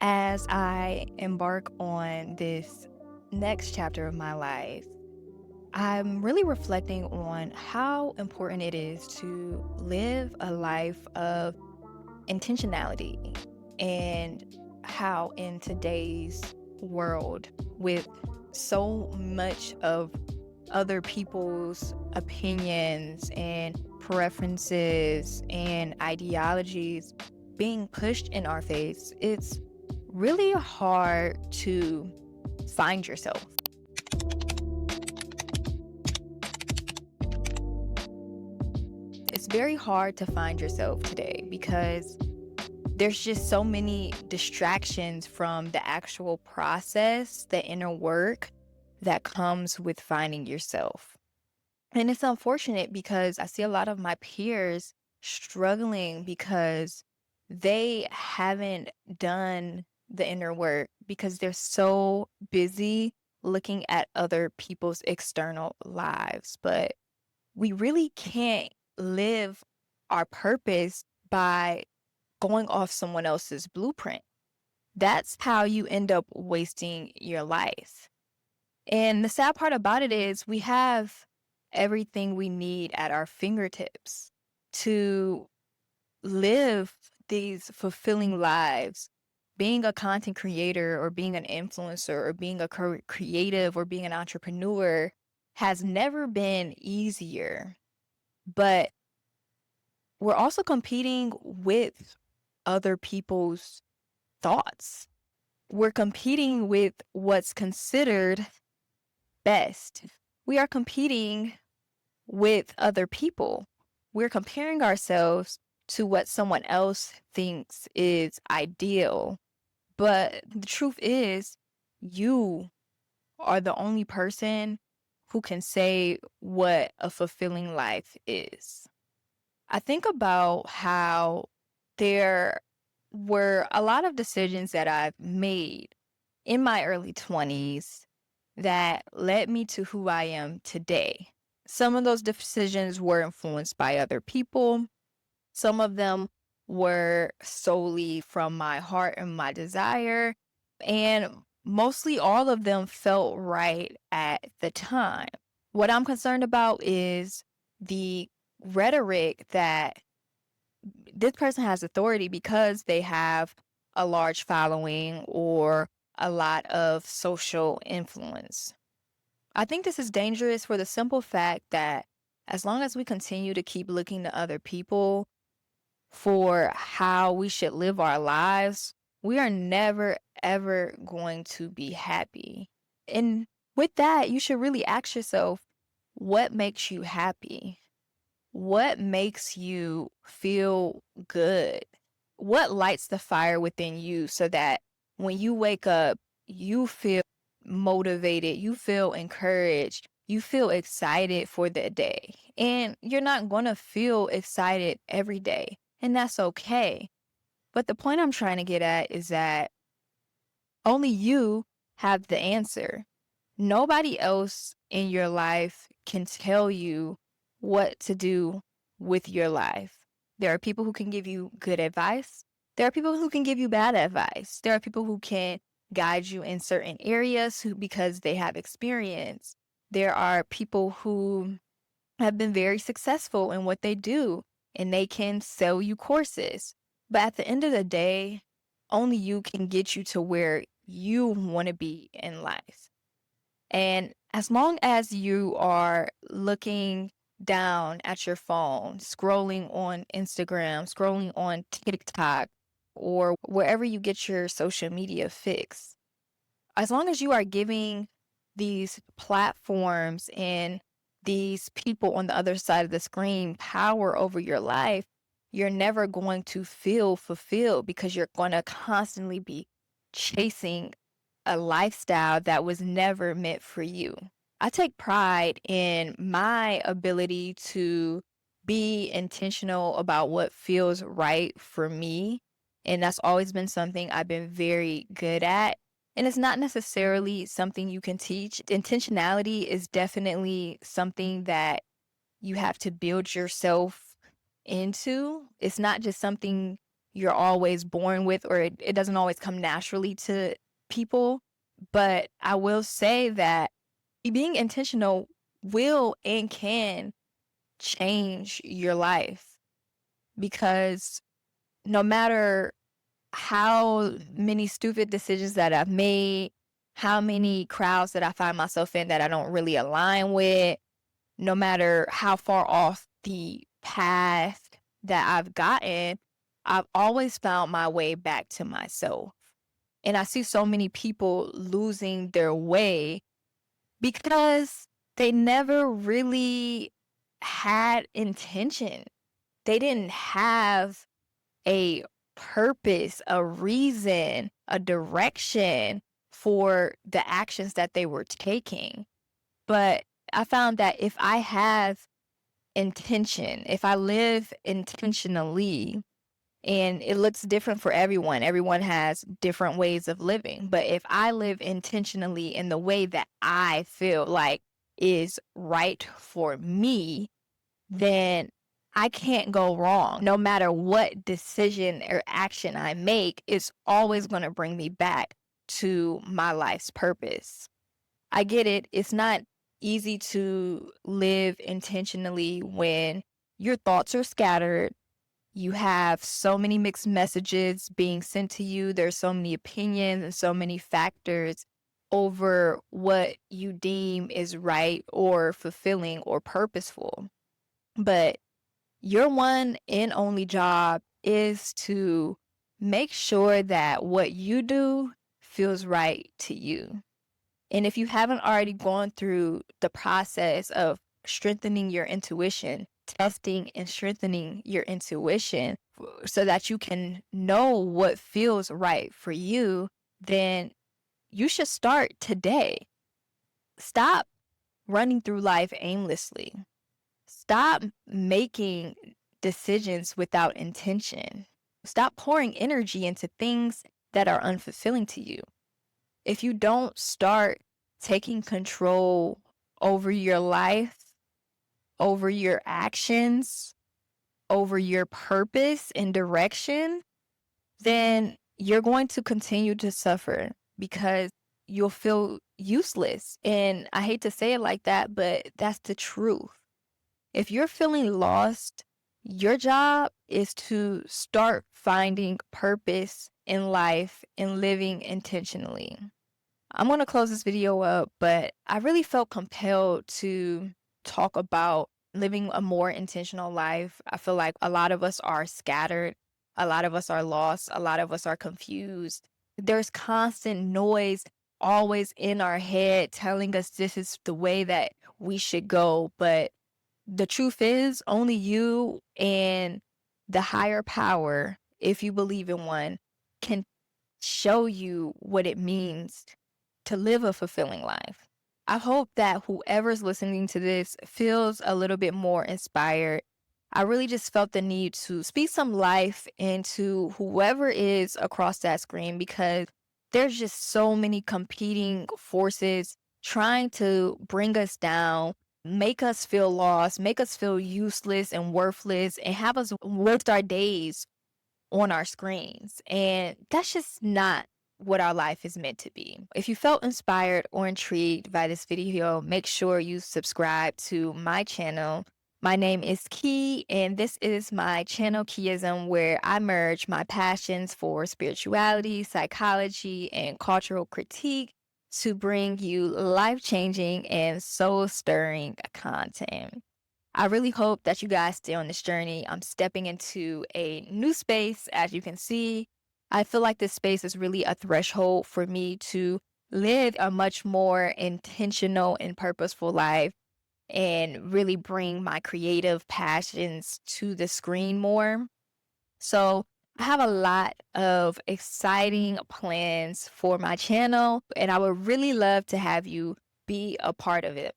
As I embark on this next chapter of my life, I'm really reflecting on how important it is to live a life of intentionality and how in today's world, with so much of other people's opinions and preferences and ideologies being pushed in our face, it's really hard to find yourself. It's very hard to find yourself today because there's just so many distractions from the actual process, the inner work that comes with finding yourself. And it's unfortunate because I see a lot of my peers struggling because they haven't done the inner work because they're so busy looking at other people's external lives. But we really can't live our purpose by going off someone else's blueprint. That's how you end up wasting your life. And the sad part about it is we have everything we need at our fingertips to live these fulfilling lives. Being a content creator or being an influencer or being a creative or being an entrepreneur has never been easier. But we're also competing with other people's thoughts. We're competing with what's considered best. We are competing with other people. We're comparing ourselves to what someone else thinks is ideal. But the truth is, you are the only person who can say what a fulfilling life is. I think about how there were a lot of decisions that I've made in my early 20s that led me to who I am today. Some of those decisions were influenced by other people. Some of them were solely from my heart and my desire. And mostly all of them felt right at the time. What I'm concerned about is the rhetoric that this person has authority because they have a large following or a lot of social influence. I think this is dangerous for the simple fact that as long as we continue to keep looking to other people for how we should live our lives, we are never, ever going to be happy. And with that, you should really ask yourself, what makes you happy? What makes you feel good? What lights the fire within you so that when you wake up, you feel motivated, you feel encouraged, you feel excited for the day. And you're not going to feel excited every day, and that's okay. But the point I'm trying to get at is that only you have the answer. Nobody else in your life can tell you what to do with your life. There are people who can give you good advice. There are people who can give you bad advice. There are people who can guide you in certain areas because they have experience. There are people who have been very successful in what they do and they can sell you courses. But at the end of the day, only you can get you to where you want to be in life. And as long as you are looking down at your phone, scrolling on Instagram, scrolling on TikTok, or wherever you get your social media fix, as long as you are giving these platforms and these people on the other side of the screen power over your life, you're never going to feel fulfilled because you're going to constantly be chasing a lifestyle that was never meant for you. I take pride in my ability to be intentional about what feels right for me. And that's always been something I've been very good at. And it's not necessarily something you can teach. Intentionality is definitely something that you have to build yourself into. It's not just something you're always born with, or it doesn't always come naturally to people. But I will say that being intentional will and can change your life, because no matter how many stupid decisions that I've made, how many crowds that I find myself in that I don't really align with, no matter how far off the path that I've gotten, I've always found my way back to myself. And I see so many people losing their way because they never really had intention. They didn't have a purpose, a reason, a direction for the actions that they were taking. But I found that if I have intention, if I live intentionally, and it looks different for everyone, everyone has different ways of living. But if I live intentionally in the way that I feel like is right for me, then I can't go wrong. No matter what decision or action I make, it's always going to bring me back to my life's purpose. I get it. It's not easy to live intentionally when your thoughts are scattered. You have so many mixed messages being sent to you. There's so many opinions and so many factors over what you deem is right or fulfilling or purposeful. But your one and only job is to make sure that what you do feels right to you. And if you haven't already gone through the process of strengthening your intuition, testing and strengthening your intuition so that you can know what feels right for you, then you should start today. Stop running through life aimlessly. Stop making decisions without intention. Stop pouring energy into things that are unfulfilling to you. If you don't start taking control over your life, over your actions, over your purpose and direction, then you're going to continue to suffer because you'll feel useless. And I hate to say it like that, but that's the truth. If you're feeling lost, your job is to start finding purpose in life and living intentionally. I'm going to close this video up, but I really felt compelled to talk about living a more intentional life. I feel like a lot of us are scattered, a lot of us are lost, a lot of us are confused. There's constant noise always in our head telling us this is the way that we should go. But the truth is, only you and the higher power, if you believe in one, can show you what it means to live a fulfilling life. I hope that whoever's listening to this feels a little bit more inspired. I really just felt the need to speak some life into whoever is across that screen, because there's just so many competing forces trying to bring us down, make us feel lost, make us feel useless and worthless, and have us waste our days on our screens. And that's just not what our life is meant to be. If you felt inspired or intrigued by this video, make sure you subscribe to my channel. My name is Key, and this is my channel Keism, where I merge my passions for spirituality, psychology, and cultural critique to bring you life-changing and soul-stirring content. I really hope that you guys stay on this journey. I'm stepping into a new space, as you can see. I feel like this space is really a threshold for me to live a much more intentional and purposeful life and really bring my creative passions to the screen more. So I have a lot of exciting plans for my channel, and I would really love to have you be a part of it.